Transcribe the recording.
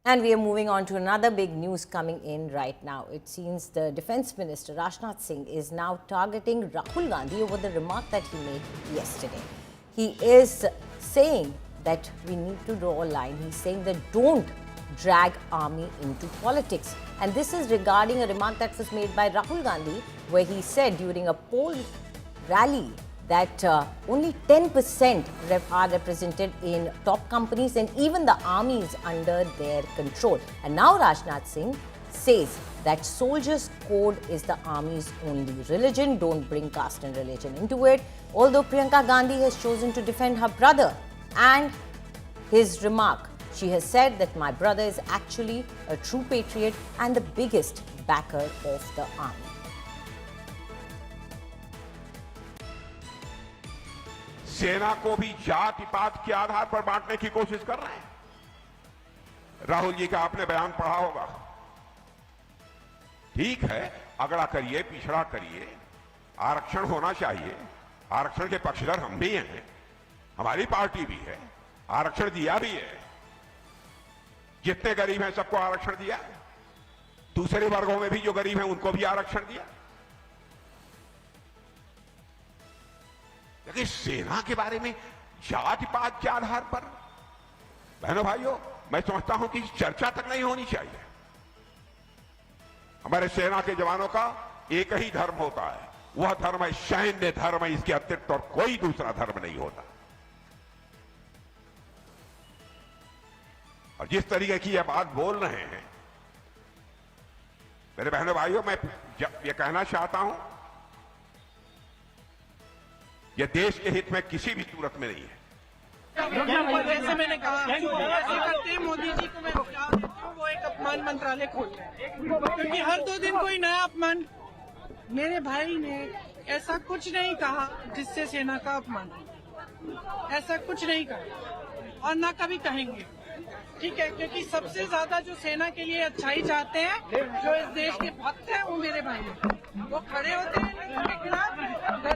And we are moving on to another big news coming in right now. It seems the Defence Minister Rajnath Singh is now targeting Rahul Gandhi over the remark that he made yesterday. He is saying that we need to draw a line. He's saying that don't drag army into politics. And this is regarding a remark that was made by Rahul Gandhi, where he said during a poll rally that only 10% are represented in top companies, and even the army is under their control. And now Rajnath Singh says that soldiers' code is the army's only religion. Don't bring caste and religion into it. Although Priyanka Gandhi has chosen to defend her brother and his remark, she has said that my brother is actually a true patriot and the biggest backer of the army. सेना को भी जाति पात के आधार पर बांटने की कोशिश कर रहे हैं। राहुल जी का आपने बयान पढ़ा होगा। ठीक है, अगड़ा करिए, पिछड़ा करिए, आरक्षण होना चाहिए। आरक्षण के पक्षधर हम भी हैं, हमारी पार्टी भी है, आरक्षण दिया भी है। जितने गरीब हैं सबको आरक्षण दिया, दूसरे वर्गों में भी जो गरीब हैं उनको भी आरक्षण दिया। लेकिन सेना के बारे में जाति पात के आधार पर, बहनों भाइयों, मैं समझता हूं कि चर्चा तक नहीं होनी चाहिए। हमारे सेना के जवानों का एक ही धर्म होता है, वह धर्म है सैन्य धर्म है। इसके अतिरिक्त और कोई दूसरा धर्म नहीं होता। और जिस तरीके की यह बात बोल रहे हैं मेरे बहनों भाइयों, मैं ये कहना चाहता हूं, यह देश के हित में किसी भी सूरत में नहीं है। जैसे मैंने कहा, ऐसे करते हैं मोदी जी को मैं सुझाव देता हूँ, वो एक अपमान मंत्रालय खोल रहे हैं, क्योंकि हर 2 दिन कोई नया अपमान। मेरे भाई ने ऐसा कुछ नहीं कहा जिससे सेना का अपमान, ऐसा कुछ नहीं कहा और ना कभी कहेंगे। ठीक है, क्योंकि सबसे ज्यादा जो सेना के लिए अच्छाई चाहते हैं, जो इस देश के भक्त हैं, वो मेरे भाई हैं। वो खड़े होते हैं इनके खिलाफ,